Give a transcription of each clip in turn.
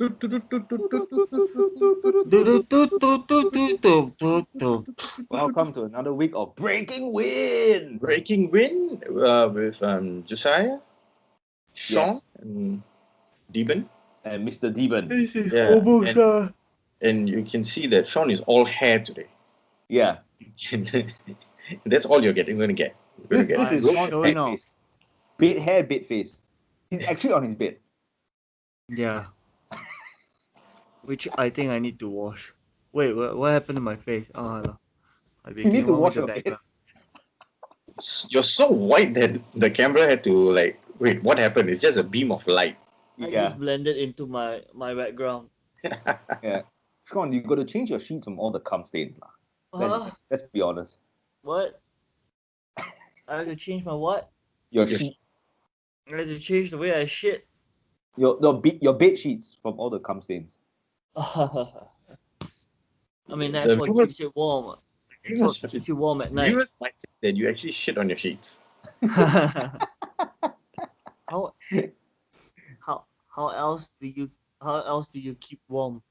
Welcome to another week of Breaking Wind. Breaking Wind with Josiah, Sean, Yes. and Deben. And Mr. Deben. This is Yeah, almost And you can see that Sean is all hair today. Yeah. That's all you're going to get. This is I'm Sean's showing bed off. face. Bed hair, bed face. He's actually on his bed. Yeah. Which I think I need to wash. Wait, what happened to my face? Oh, no. I You need became to one with wash the your bed. background. You're so white that the camera had to wait, what happened? It's just a beam of light. I Yeah. just blended into my background. Yeah. Sean, you got to change your sheets from all the cum stains. Let's be honest. What? I have to change my what? Your Your sheets. I have to change the way I shit. Your bed sheets from all the cum stains. I mean, that's The what viewers- keeps it warm. That's what keeps you warm at night. Viewers might think that you actually shit on your sheets. how else do you keep warm?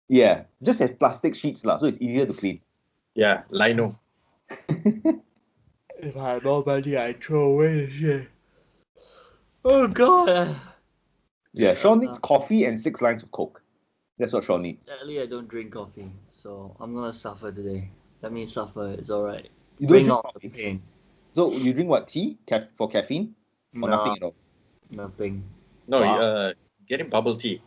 Yeah. Just have plastic sheets, so it's easier to clean. Yeah, lino. If I have more money, I throw away the shit. Oh god. Yeah. Sean needs coffee and 6 lines of Coke. That's what Sean needs. Sadly, I don't drink coffee, so I'm gonna suffer today. Let me suffer. It's alright. You don't Bring drink on the coffee? pain. So you drink what? Tea? For caffeine? Or No, nothing at all? nothing. No, Wow. getting bubble tea.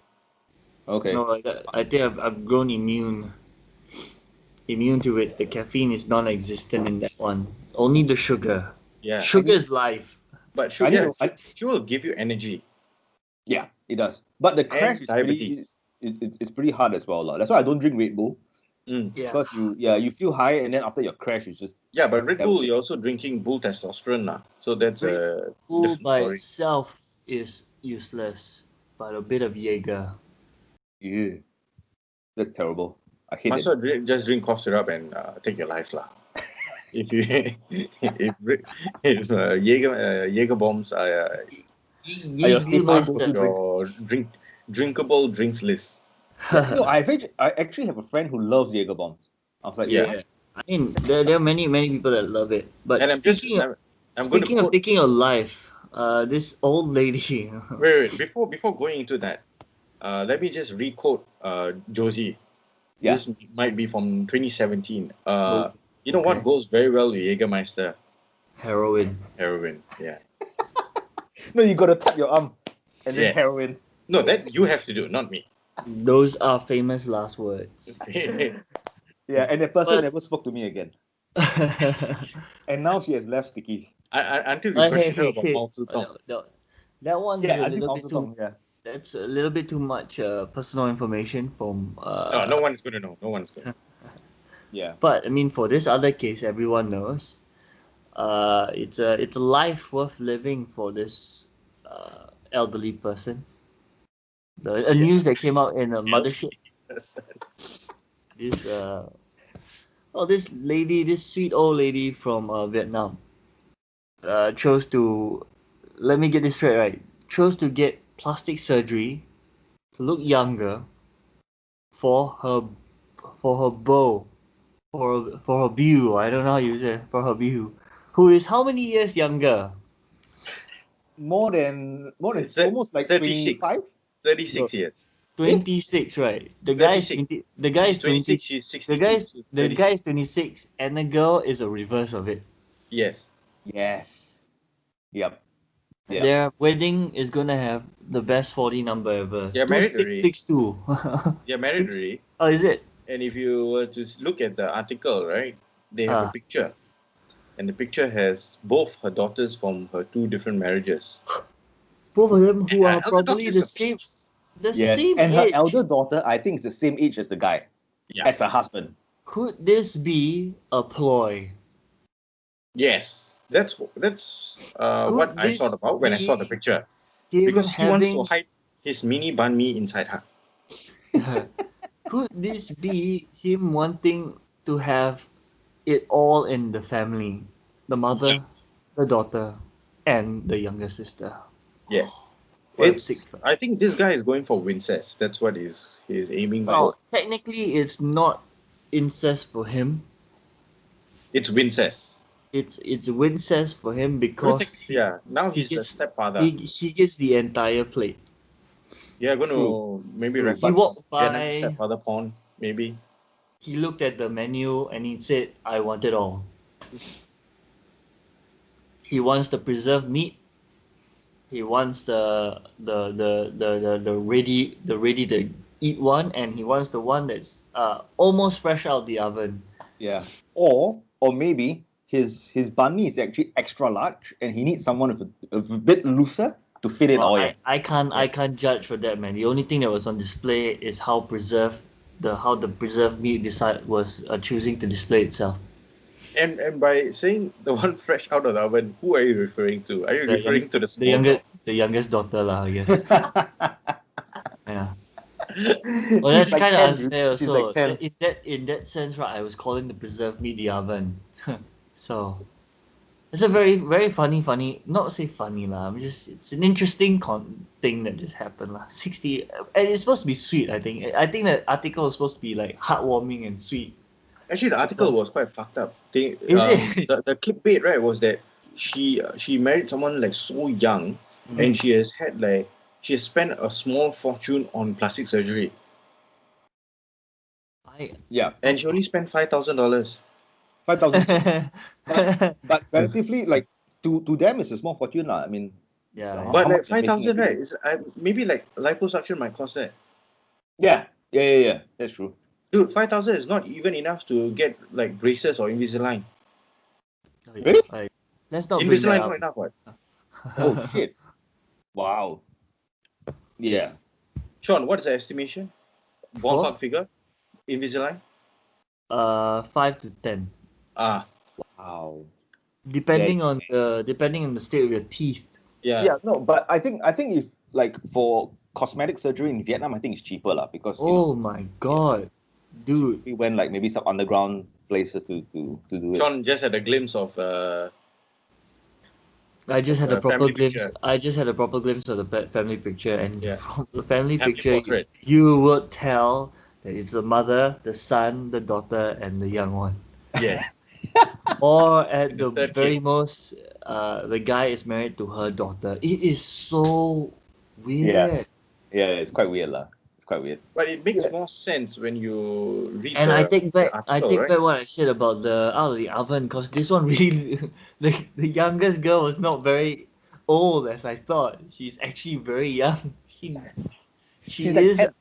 Okay. No, I think I've grown immune to it. The caffeine is non-existent in that one. Only the sugar. Yeah. Sugar is life. But I need sugar, to- sugar will give you energy. Yeah, it does. But the crash is diabetes. it's pretty hard as well. That's why I don't drink Red Bull. Mm. Yeah. Because you feel high and then after your crash it's just Yeah, but Red That Bull, was it. you're also drinking bull testosterone now. So that's a Bull different by story. itself is useless, but a bit of Jaeger. yeah. That's terrible. I hate Might it. as well just drink cough syrup and take your life, lah. If you if Jaeger bombs are your sleep Jaeger monster. your drinkable drinks list. No, I actually have a friend who loves Jaeger bombs. I was like, Yeah. I mean, there are many people that love it. But And I'm speaking going to of quote, taking a life, this old lady. wait, before going into that, let me just re-quote Josie. Yeah. This might be from 2017. Oh, You know what okay. goes very well with Jägermeister? Heroin. Heroin. Yeah. No, you gotta tap your arm and then Yeah. heroin. No, that you have to do, not me. Those are famous last words. Yeah, and the person But- never spoke to me again. And now she has left stickies. Until we question her about Mao Zedong. That one Yeah, is I a think little also bit too. Tong, yeah. That's a little bit too much personal information from. No one is going to know. No one's going to. Yeah. But I mean, for this other case, everyone knows. It's a life worth living for this elderly person. A news that came out in a mothership. This this sweet old lady from Vietnam chose to, let me get this straight, right? Chose to get plastic surgery to look younger for her beau, for her beau. I don't know how you say it, for her beau, who is how many years younger? More than It's almost like 36. 25? 36 years. 26, right? The guy is 36. 20. The guy is 26. 26. She's 62. The guy so the 36. guy is 26, and the girl is a reverse of it. Yes. Yes. Yep. Yeah. Their wedding is gonna have the best 40 number ever. They're married already. 2662. They're married already. Oh, is it? And if you were to look at the article, right, they have a picture. And the picture has both her daughters from her 2 different marriages. Both of them who are Elder probably daughters the are- same. The Yes. same And her age. elder daughter, I think, is the same age as the guy. Yeah. As her husband. Could this be a ploy? Yes. That's what I this thought about when I saw the be picture. Him Because he wants having to hide his mini banh mi inside her. Could this be him wanting to have it all in the family? The mother, the daughter, and the younger sister. Yes. I think this guy is going for incest. That's what he's aiming Well, for. technically, it's not incest for him. It's incest. It's incest for him because Now he he's the gets stepfather. he gets the entire plate. Yeah, going to True. maybe True. He record walked Vietnamese by. stepfather porn, maybe. He looked at the menu and he said, "I want it all." He wants the preserved meat. He wants the ready to eat one, and he wants the one that's almost fresh out the oven. Yeah. Or maybe his banh mi is actually extra large, and he needs someone with a bit looser to fit in Well, all. I can't judge for that, man. The only thing that was on display is how the preserved meat was choosing to display itself. And by saying the one fresh out of the oven, who are you referring to? Are you referring to the small dog? The youngest daughter, lah, I guess. Yeah. Well, She's that's like kind of 10, dude. unfair. She's So like 10. in that sense, right, I was calling the preserved meat the oven. So it's a very very funny. Not say funny lah. It's an interesting thing that just happened lah. 60, and it's supposed to be sweet. I think the article was supposed to be like heartwarming and sweet. Actually, the article was quite fucked up. Is it? The clickbait, right, was that she married someone like so young, and she has spent a small fortune on plastic surgery. And she only spent $5,000. 5,000. but relatively, like to them, it's a small fortune, lah. I mean, Yeah. But how like much they're making 5,000, right? every It's maybe like liposuction might cost that. Yeah. That's true. Dude, 5,000 is not even enough to get like braces or Invisalign. Really? Let's not bring that Invisalign up. not enough, what? Oh shit! Wow. Yeah. Sean, what is the estimation? Ballpark figure? Invisalign? 5 to 10. Wow. Depending on the state of your teeth. Yeah. No, but I think if like for cosmetic surgery in Vietnam, I think it's cheaper lah, because My god, dude. we went like maybe some underground places to do it. Sean just had a glimpse of I just had a proper family glimpse. picture. I just had a proper glimpse of the family picture, and from the family picture, portrait. you would tell that it's the mother, the son, the daughter, and the young one. Yes. Or at The the third very kid. most, the guy is married to her daughter. It is so weird. Yeah, it's quite weird lah. It's quite weird. But it makes more sense when you read And the I take back article, what I said about the out of the oven, because this one really the youngest girl was not very old as I thought. She's actually very young. She's like 10.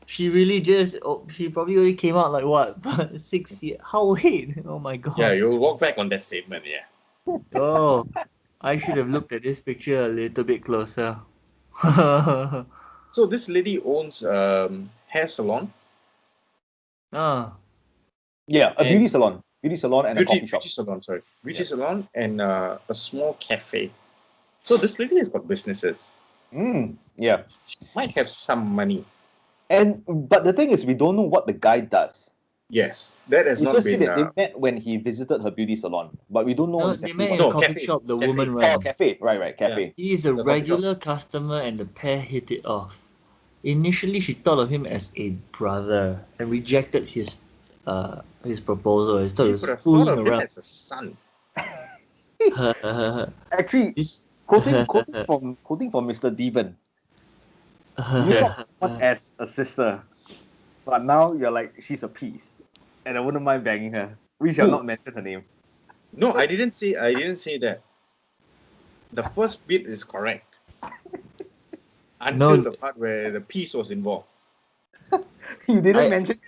She really just she probably only came out like what 6 years. How wait? Oh my god. Yeah, you'll walk back on that statement, yeah. Oh, I should have looked at this picture a little bit closer. So this lady owns hair salon. Yeah, a beauty salon and a coffee shop. Beauty salon and a small cafe. So this lady has got businesses. Yeah. She might have some money. But the thing is, we don't know what the guy does. Yes, that has You not just been. say that they met when he visited her beauty salon, but we don't know No, exactly. they met in what- a coffee cafe. shop the Cafe. woman Oh, ran. cafe. Right, cafe. He is a The coffee regular customer and the pair hit it off. Initially, she thought of him as a brother and rejected his proposal. I thought You he could have was thought fooling of him around. as a son. Actually, This- quoting from Mr. Deven, you thought someone as a sister, but now you're like, she's a piece, and I wouldn't mind banging her. We shall Who? not mention her name. No, I didn't say that. The first bit is correct. Until the part where the piece was involved. You didn't mention.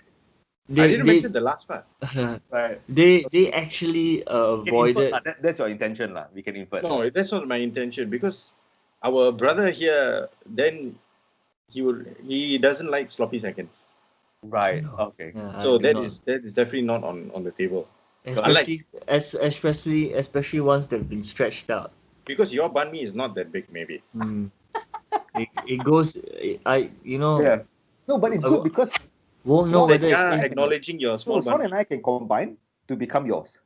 I didn't mention the last part. Right. They actually We can avoided. infer, that's your intention, lah. We can infer. No, that's not my intention, because our brother here, then he doesn't like sloppy seconds. Right. Okay. Yeah, So I do that not. is definitely not on the table. Especially ones that have been stretched out. Because your banh mi is not that big, maybe. It goes. Yeah. No, but it's good because Won't know You said, whether it's acknowledging your small Son banh mi. and I can combine to become yours.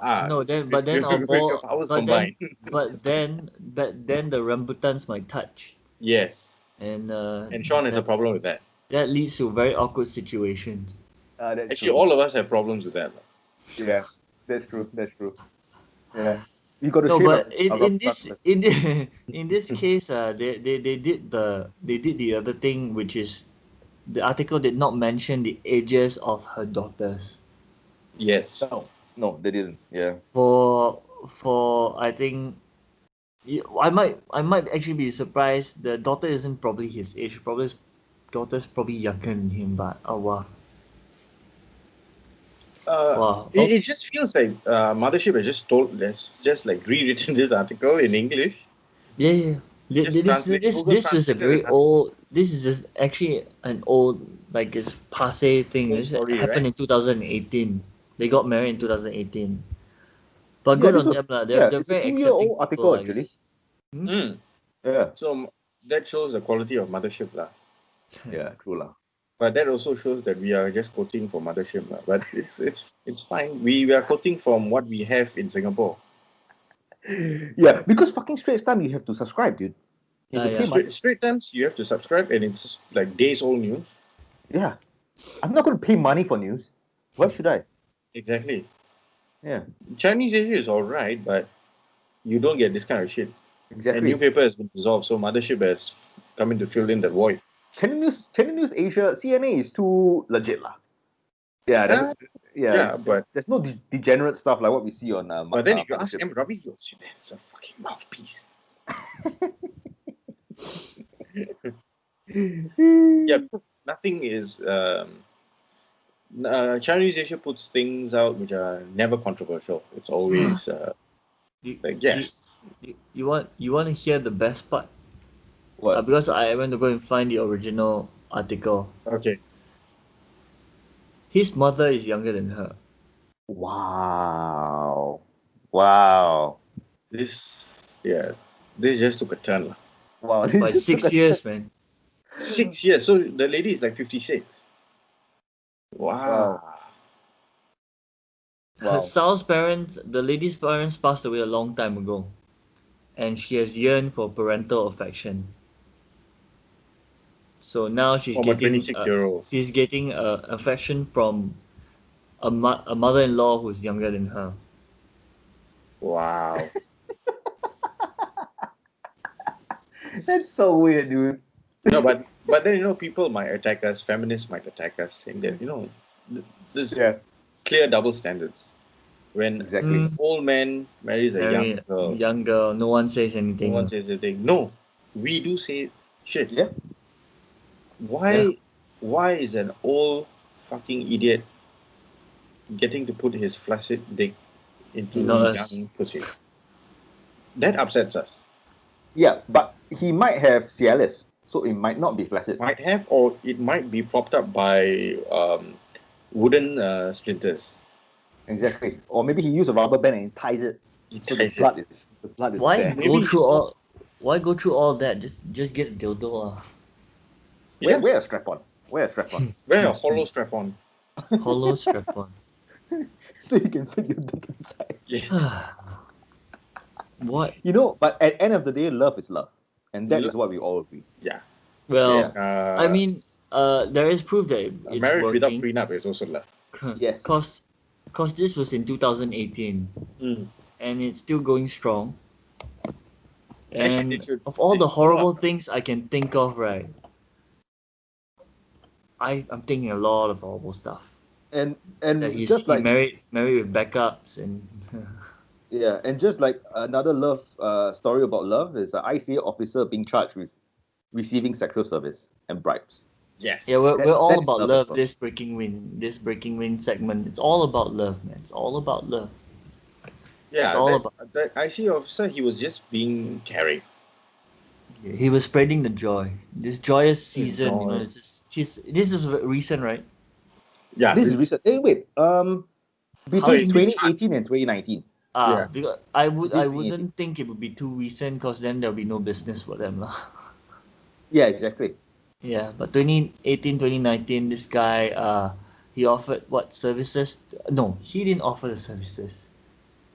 No, but then our with your ball, powers combined. but then the rambutans might touch, Yes. and And Sean has a problem with that. that leads to very awkward situations. That's Actually, true. all of us have problems with that. Yeah, that's true. That's true. Yeah, you got to No, shade but of in this case, they did the other thing, which is the article did not mention the ages of her daughters. Yes. No, they didn't. Yeah. For I think I might actually be surprised. The daughter isn't probably his age. Probably his daughter's probably younger than him. But oh wow, wow. It just feels like Mothership has just like rewritten this article in English. Yeah, yeah. Just Google This was a translated very an old. This is just actually an old, like, it's passe thing. Old This story, happened right? in 2018. They got married in 2018. But Yeah, good this on was them lah. yeah. They're It's a very 2-year-old accepting article people, I actually. guess. Hmm? Mm. Yeah. So that shows the quality of Mothership lah. Yeah. True lah. But that also shows that we are just quoting from Mothership lah. But it's fine. We are quoting from what we have in Singapore. Yeah, because fucking Straits Time you have to subscribe, dude. You have to Yeah. pay money. Straight Times, you have to subscribe, and it's like days old news. Yeah. I'm not going to pay money for news. Why should I? Exactly. Yeah. Chinese Asia is all right, but you don't get this kind of shit. And Exactly. newspaper has been dissolved, so Mothership has come in to fill in that void. Channel News Asia, CNA is too legit lah. Yeah. Yeah, but there's no degenerate stuff like what we see on. but then if you ask Mothership. M. Ravi, he'll say that's a fucking mouthpiece. Yeah, nothing is. Chinese Asia puts things out which are never controversial. It's always like yes. You want to hear the best part? What? Because I went to go and find the original article. Okay. His mother is younger than her. Wow. This just took a turn. Wow. By 6 years, man. 6 years. So the lady is like 56. Wow. Her Sal's parents, the lady's parents, passed away a long time ago, and she has yearned for parental affection. So now she's From getting a 26-year-old. She's getting affection from a mother-in-law who's younger than her. Wow. That's so weird, dude. No, but then people might attack us. Feminists might attack us, saying that there's clear double standards. When Exactly. an old man marries a young girl, no one says anything. no one says anything. No, we do say shit. Yeah. Why is an old fucking idiot getting to put his flaccid dick into young pussy? That upsets us. Yeah, but he might have Cialis, so it might not be flaccid. Might have, or it might be propped up by wooden splinters. Exactly. Or maybe he used a rubber band and ties it. So the blood is Why there. Why go through all that? Just get a dildo. Wear a strap on. Wear a hollow strap on. Hollow strap on. So you can fit your dick inside. Yeah. What? But at the end of the day, love is love. And that is what we all agree. Yeah. Well, I mean, there is proof that it's marriage working. Without prenup is also love. Yes. Because this was in 2018. And it's still going strong. And actually, of all the horrible things I can think of, right? I'm thinking a lot of horrible stuff. And that he's just like married with backups and yeah, and just like another love story about love is an ICA officer being charged with receiving sexual service and bribes. Yes. Yeah, we're all about love. Well. This breaking wind segment. It's all about love, man. It's all about love. Yeah, it's all about. That ICA officer, he was just being caring. He was spreading the joy. This joyous season, this is recent, right? Yeah. This is recent. Hey, wait. Between 2018 and 2019. Because I wouldn't think it would be too recent, because then there'll be no business for them, lah. Yeah, exactly. Yeah, but 2018, 2019, this guy, he offered what services? No, he didn't offer the services.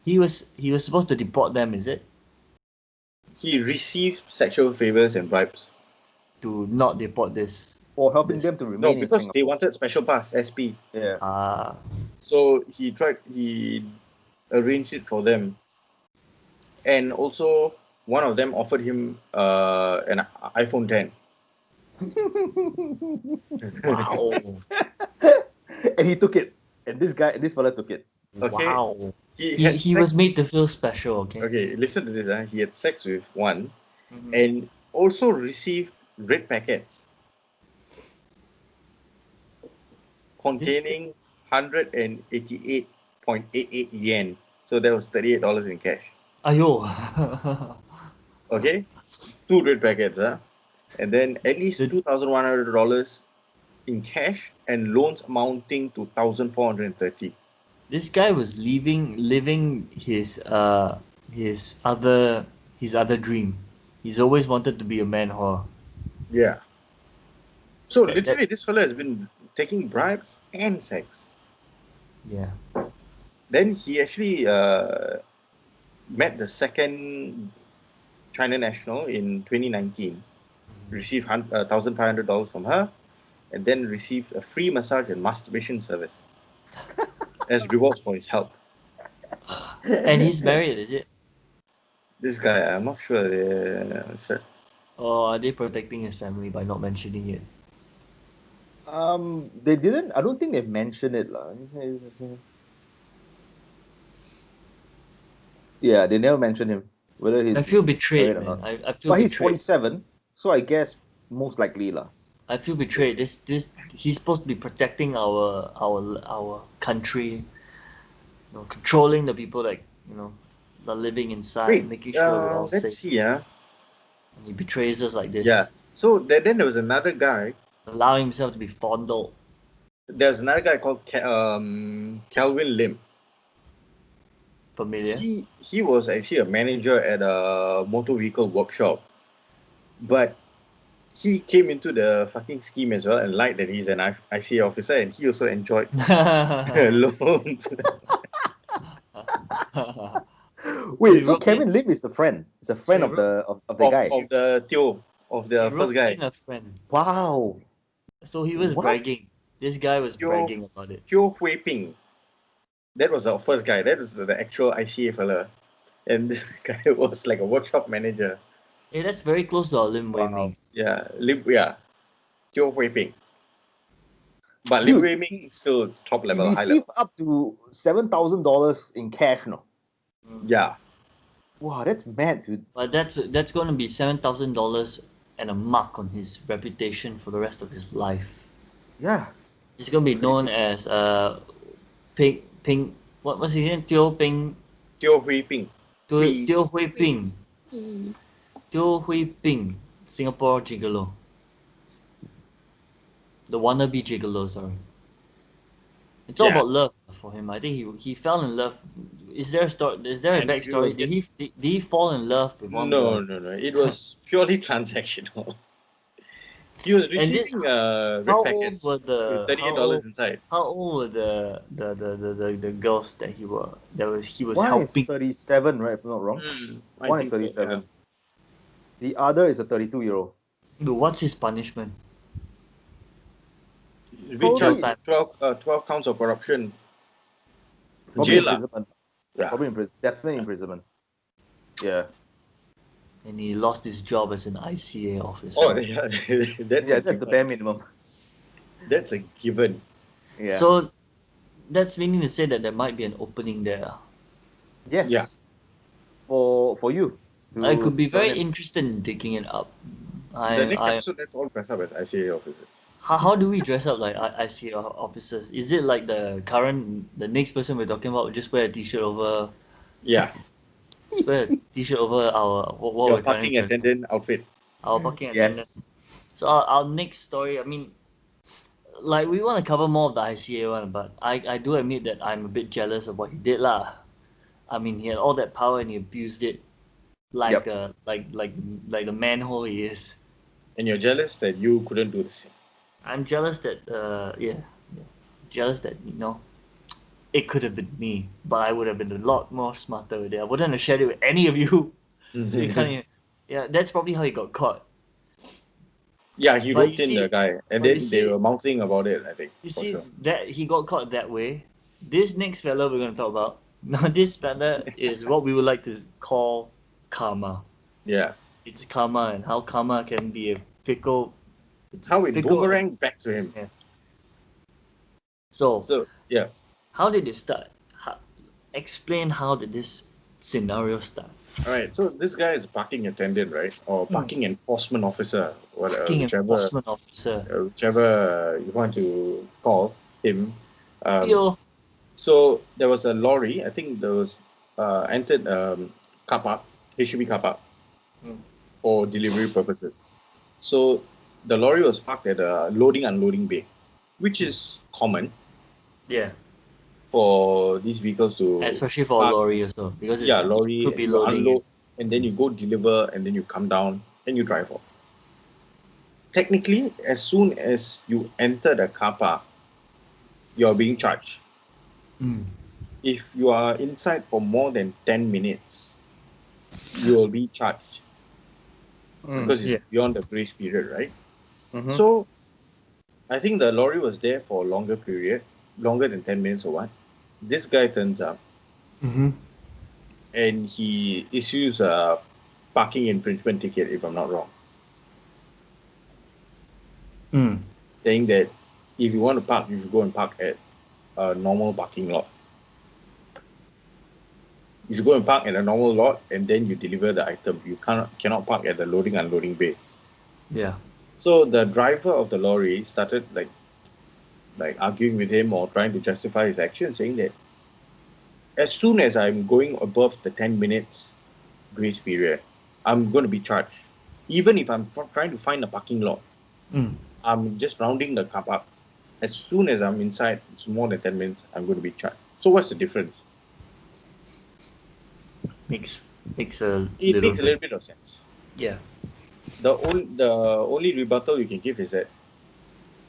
He was supposed to deport them, is it? He received sexual favors and bribes. To not deport this. Or helping them to No, remain in because Singapore. they wanted special pass, SP. Yeah. So he arranged it for them. And also, one of them offered him an iPhone 10. Wow. And he took it. And this fella took it. Okay. Wow. He had He was made to feel special, okay? Okay, listen to this. He had sex with one Mhm. and also received red packets containing 188.88 yen. So that was $38 in cash. Ayo. Okay? 2 red packets, and then at least $2,100 in cash and loans amounting to 1,430. This guy was living his other dream. He's always wanted to be a man whore. Yeah. So That- literally, this fella has been taking bribes and sex. Yeah. Then he actually met the second China national in 2019, received $1,500 from her, and then received a free massage and masturbation service as rewards for his help. And he's married, is it? This guy, I'm not sure. Sure. Or are they protecting his family by not mentioning it? They didn't. I don't think they mentioned it, lah. Yeah, they never mentioned him. Whether he's I feel betrayed, married or man. not. I feel But he's betrayed. 47, so I guess most likely, lah. I feel betrayed. This he's supposed to be protecting our country, controlling the people that are living inside, Wait, making sure we're all let's safe. see. And he betrays us like this. Yeah. So then there was another guy. Allowing himself to be fondled. There's another guy called Calvin Lim. Familiar? He was actually a manager at a motor vehicle workshop, but he came into the fucking scheme as well and lied that he's an ICA officer, and he also enjoyed loans. Wait, so Kevin Lim is the friend. He's a friend So of the guy. Of the Teo, of the He first wrote guy. in a friend. Wow. So he was What? bragging. This guy was Teo- bragging about it. Teo Hui Ping. That was our first guy. That was the actual ICA fella. And this guy was like a workshop manager. Hey, that's very close to our Lim Wei Ming. Yeah, Teo Hui Ping. But Dude, Lim Wei Ming is still top He level, high received level. up to $7,000 in cash, no? Yeah. Wow, that's mad, dude. But that's going to be $7,000 and a mark on his reputation for the rest of his life. Yeah. He's going to be known as Ping. What's his name? Teo Ping. Teo Hui Ping. Teo Hui Ping. Teo Hui Ping. Singapore gigolo. The wannabe gigolo, sorry. It's all about love for him. I think he fell in love. Is there a story? Is there a And backstory? Did he fall in love with one girl? No. It was purely transactional. He was receiving red How packets old were with $38 inside. How old were the girls that he was One helping? is 37, right? If I'm not wrong. I One is think so, 37. The other is a 32-year-old. Dude, what's his punishment? Richard, 12 counts of corruption. Probably Jail lah. imprisonment. Yeah. Probably definitely imprisonment. Yeah. And he lost his job as an ICA officer. Oh, yeah. That's the bare minimum. That's a given. Yeah. So that's meaning to say that there might be an opening there. yes. Yeah. For you. I could be very join in. interested in digging it up. The next episode, let's all dress up as ICA officers. How do we dress up like ICA officers? Is it like the next person we're talking about? Just wear a t-shirt over. Yeah. Just wear a t-shirt over our what Your we're trying parking to dress. attendant outfit. Our parking attendant. Yes. So our next story, I mean, like we want to cover more of the ICA one, but I do admit that I'm a bit jealous of what he did lah. I mean, he had all that power and he abused it, like like the manhole he is. And you're jealous that you couldn't do the same. I'm jealous that jealous that it could have been me, but I would have been a lot more smarter with it. I wouldn't have shared it with any of you. So you can't even, yeah, that's probably how he got caught. Yeah, he But roped you in see, the guy, and but you then they see, were mouthing about it, I think, you for see sure. that he got caught that way. This next fella we're gonna talk about. Now this fella is what we would like to call karma. Yeah. It's karma and how karma can be a fickle. How it Fickle. boomeranged back to him. Yeah. So So, yeah. how did it start? Explain how did this scenario start? All right. So this guy is a parking attendant, right? Or parking enforcement officer, Parking whichever, enforcement officer. whichever you want to call him. Yo. So there was a lorry. I think there was entered car park, HDB car park, for delivery purposes. So the lorry was parked at a loading unloading bay, which is common Yeah. for these vehicles to Especially for a park. lorry also because Yeah, it lorry, could be you loading. unload, and then you go deliver, and then you come down and you drive off. Technically, as soon as you enter the car park, you're being charged. Mm. If you are inside for more than 10 minutes, you will be charged because it's Yeah. beyond the grace period, right? Mhm. So I think the lorry was there for a longer period, longer than 10 minutes or what. This guy turns up Mm-hmm. and he issues a parking infringement ticket, if I'm not wrong, Mm. saying that if you want to park, you should go and park at a normal parking lot. You should go and park at a normal lot and then you deliver the item. You cannot park at the loading unloading bay. Yeah. So the driver of the lorry started like arguing with him or trying to justify his action, saying that as soon as I'm going above the 10 minutes grace period, I'm going to be charged. Even if I'm trying to find a parking lot, Mm. I'm just rounding the car park. As soon as I'm inside, it's more than 10 minutes, I'm going to be charged. So what's the difference? Makes a It little makes a bit. little bit of sense. Yeah. The only rebuttal you can give is that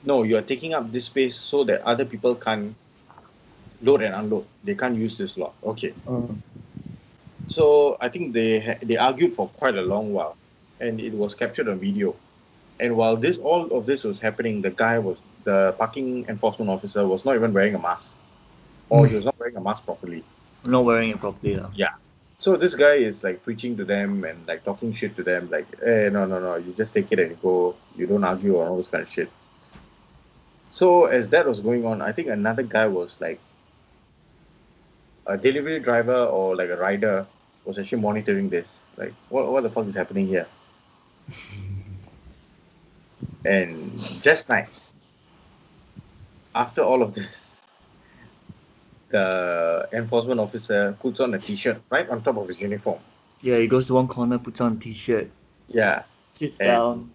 no, you are taking up this space so that other people can't load and unload. They can't use this lot. Okay. So I think they argued for quite a long while, and it was captured on video. And while all of this was happening, the parking enforcement officer was not even wearing a mask, or he was not wearing a mask properly. Not wearing it properly though. Yeah. So this guy is like preaching to them and like talking shit to them, like, hey, no, you just take it and go. You don't argue or all this kind of shit. So as that was going on, I think another guy was like a delivery driver or like a rider was actually monitoring this. Like, what the fuck is happening here? And just nice. After all of this, the enforcement officer puts on a t-shirt right on top of his uniform. Yeah, he goes to one corner, puts on a t-shirt, Yeah. sits And down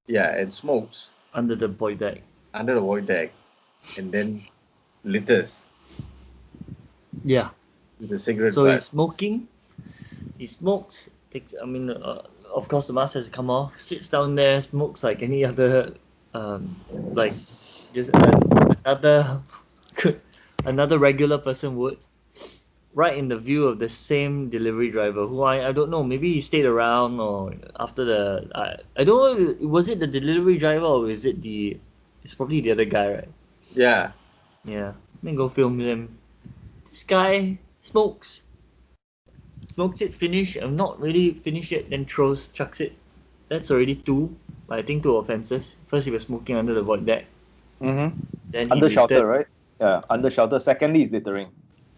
and smokes under the void deck. under the void deck and then litters Yeah. with a cigarette So butt. he's smoking. He smokes. Of course, the mask has to come off. Sits down there, smokes like any other, like just another another regular person would. Right in the view of the same delivery driver, who I don't know. Maybe he stayed around, or after I don't know. Was it the delivery driver or is it the? It's probably the other guy, right? Yeah. Yeah. Then go film him. This guy smokes. Smokes it, finish. I'm not really finished yet. Then chucks it. That's already two. But I think two offenses. First, he was smoking under the void deck. Mm-hmm. Then he Under shelter, littered. right? Yeah, under shelter. Secondly, is littering.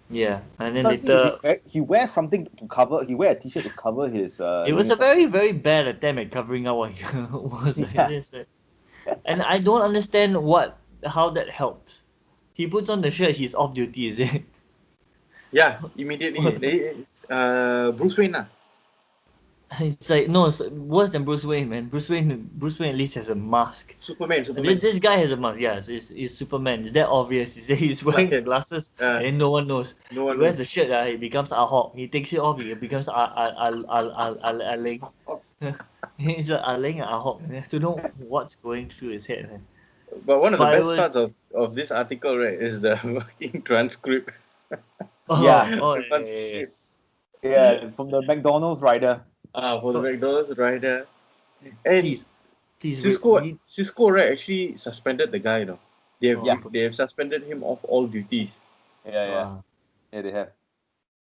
Yeah, and then The thing is, later, he wears something to cover. He wear a t-shirt to cover his. it was a uniform. very, very bad attempt at covering up what he was. Yeah. And I don't understand how that helps. He puts on the shirt, he's off duty, is it? Yeah. Immediately, Bruce Wayne lah. It's like no, it's worse than Bruce Wayne, man. Bruce Wayne at least has a mask. Superman. This guy has a mask. Yes, it's Superman. It's that obvious. He's wearing Clark Kent. glasses, and then no one knows. No one He wears knows. the shirt. He becomes Ahok. He takes it off. He becomes Aling. He's Aling and Ahok. You have to know what's going through his head, man. But one of the But it best was parts of this article, right, is the fucking transcript. Yeah. Oh, One shit. Yeah, from the McDonald's rider. For the Oh, McDonald's rider. And please, please Cisco, read. Cisco, right, actually suspended the guy, Yeah. They have suspended him off all duties. Yeah. Wow. Yeah, they have.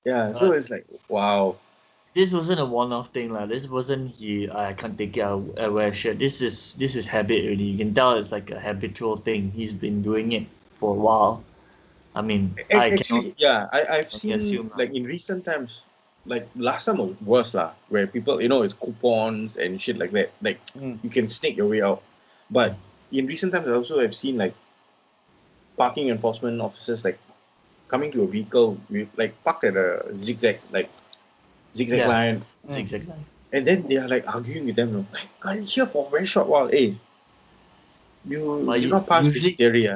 Yeah, so But it's like, wow. this wasn't a one-off thing, lah. This wasn't I can't take it. I wear a shirt. This is habit already. You can tell it's like a habitual thing. He's been doing it for a while. I mean, I cannot Actually, yeah, I've only seen, assume, lah. like, in recent times, like, last time was worse, lah, where people, it's coupons and shit like that. Like, Mm. you can sneak your way out. But in recent times, I also have seen, like, parking enforcement officers, like, coming to a vehicle with, like, parked at a zigzag Yeah. line. Zigzag line. And then they are, like, arguing with them, like, I'm here for a very short while. Hey, you But did not pass basic theory,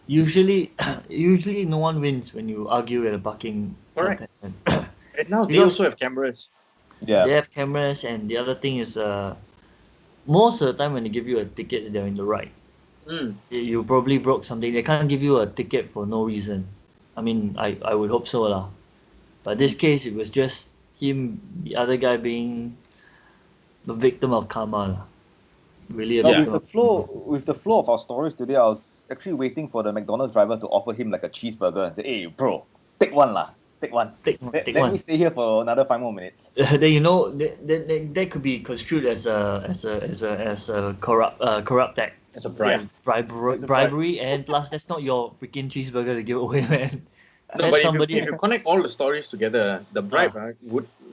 usually no one wins when you argue at a parking Correct. attendant. And now they Because also have cameras. Yeah. they have cameras, and the other thing is, most of the time when they give you a ticket, they're in the right. Mm. You probably broke something. They can't give you a ticket for no reason. I mean, I would hope so, lah. But this case, it was just him, the other guy being the victim of karma, lah. Really a Now, victim of karma. with the flow of our stories today, I was actually waiting for the McDonald's driver to offer him like a cheeseburger and say, "Hey, bro, take one lah, take one. Take Let one. me stay here for another 5 more minutes." Then that could be construed as a corrupt act. As a bribe. Bribery, and plus that's not your freaking cheeseburger to give away, man. No, That's but somebody. if you connect all the stories together, the bribe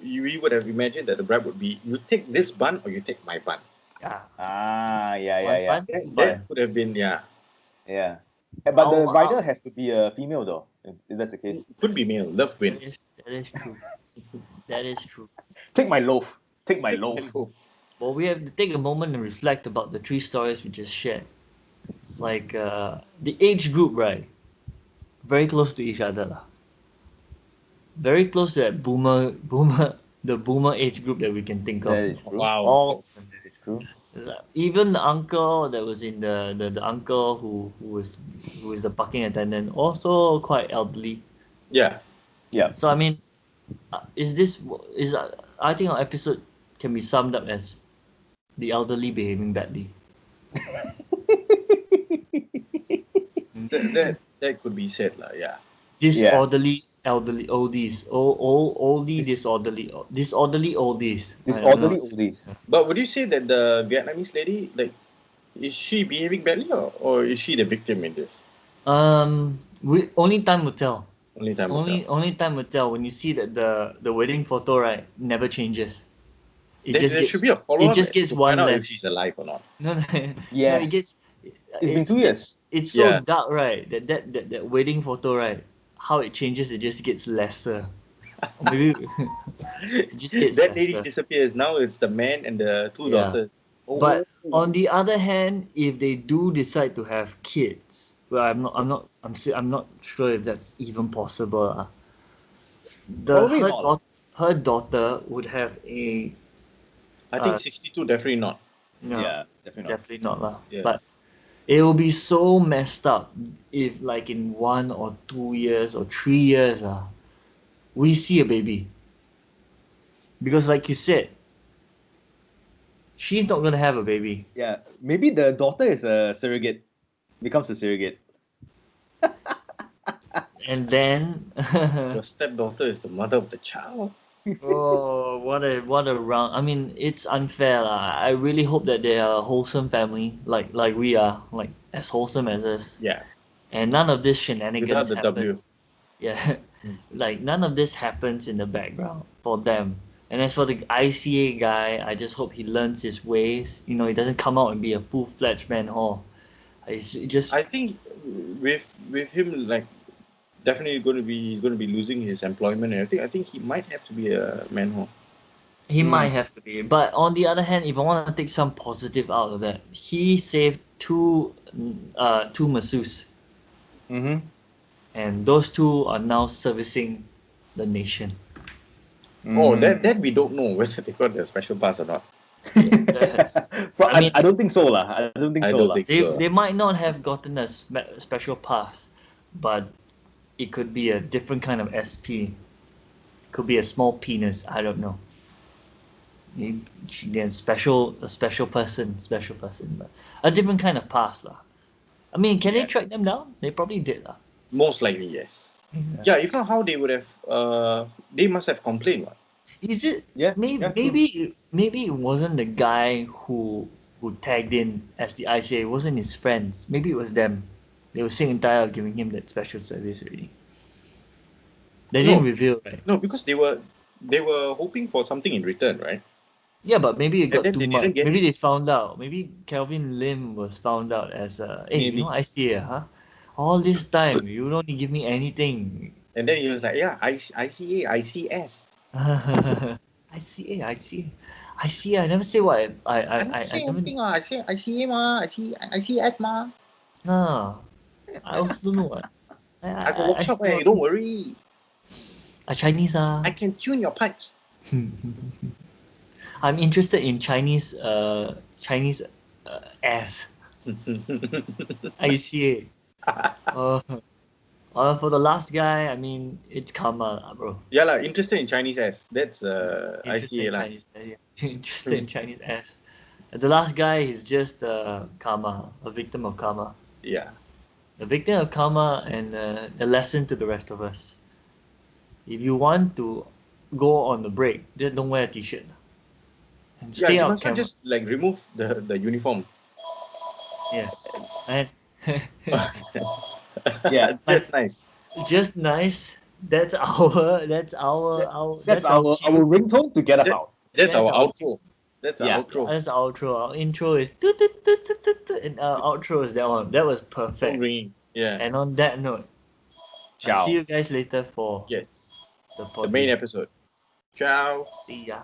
we would have imagined that the bribe would be, you take this bun or you take my bun. Ah, yeah. One bun, That could have been, Yeah. But the Our- rider has to be a female though, if that's the case. could be male. Love wins. that is true. That is true. Take my loaf. Take my loaf. Well, we have to take a moment and reflect about the 3 stories we just shared. It's like the age group, right? Very close to each other, lah. Very close to that the boomer age group that we can think of. That is true. Wow. All That is true. even the uncle that was in the uncle who was the parking attendant, also quite elderly. Yeah. Yeah. So I mean, I think our episode can be summed up as the elderly behaving badly. That could be said, lah. Yeah. Disorderly elderly oldies. Oldie disorderly oldies. Disorderly oldies. But would you say that the Vietnamese lady, like, is she behaving badly, or is she the victim in this? Only time will tell. Only time will tell. Only time will tell. When you see that the wedding photo, right, never changes. There should be a follow-up It just gets to one find out less. if she's alive or not. No, no. Yes. No, it gets. It's been 2 years. It's so Yeah. dark, right? That wedding photo, right? How it changes, it just gets lesser. Or maybe it just gets That lady lesser. disappears. Now it's the man and the 2 Yeah. daughters. But on the other hand, if they do decide to have kids, well, I'm not sure if that's even possible. Probably not. Her daughter would have a I think 62 definitely not. no, Yeah, definitely not. definitely not lah. Yeah. But it will be so messed up if, like, in 1 or 2 years or 3 years, we see a baby. Because, like you said, she's not gonna have a baby. Yeah, maybe the daughter is a surrogate, becomes a surrogate. And then Your stepdaughter is the mother of the child. oh, what a round. I mean, it's unfair lah. I really hope that they are a wholesome family, like we are, like as wholesome as us. Yeah. And none of this Without shenanigans the W. happens. Yeah, like none of this happens in the background for them. And as for the ICA guy, I just hope he learns his ways. You know, he doesn't come out and be a full-fledged man-whore. It's just I think with him, like, definitely going to be losing his employment and everything. I think he might have to be a manhole. he might have to be. But on the other hand, if I want to take some positive out of that, he saved two masseuses, Mm-hmm. and those 2 are now servicing the nation. Oh, that we don't know whether they got their special pass or not. Yes. But I mean- I don't think so lah. I don't think I so don't lah. think They, so. they might not have gotten a special pass, but it could be a different kind of SP. Could be a small penis. I don't know. Maybe a special person, but a different kind of past lah. I mean, can they track them down? They probably did lah. Most likely, yes. Yeah, if not, how they would have? They must have complained. What? Is it? Yeah, Maybe yeah, true. maybe it wasn't the guy who tagged in as the ICA. It wasn't his friends. Maybe it was them. They were sick and tired of giving him that special service already. They didn't reveal, right? No, because they were hoping for something in return, right? Yeah, but maybe it got then too they much. didn't get Maybe they found out. Maybe Kelvin Lim was found out as hey, you Maybe. know ICA, huh? All this time you don't give me anything. And then he was like, yeah, ICA, ICS. ICA. I never say what I never say anything. I say ICA ma, ICS ma. Ah, I also don't know what. I got workshop, don't worry. Chinese I can tune your pipes. I'm interested in Chinese ass. ICA. For the last guy, I mean, it's karma, bro. Yeah, lah. Interested in Chinese ass. That's Interested ICA in lah. Chinese, yeah. Interested in Chinese ass. The last guy is just karma, a victim of karma. Yeah. A victim of karma, and a lesson to the rest of us. If you want to go on the break, then don't wear a t-shirt. And stay you out must not just like remove the uniform. Yeah. And Yeah, just nice. Just nice. That's our ringtone to get us out. That's our outro. That's our Yeah, outro. that's our outro. Our intro is and our outro is that one. That was perfect. Ringing. Yeah. And on that note, I'll Ciao. see you guys later for Yes. the The main episode. Ciao. See ya.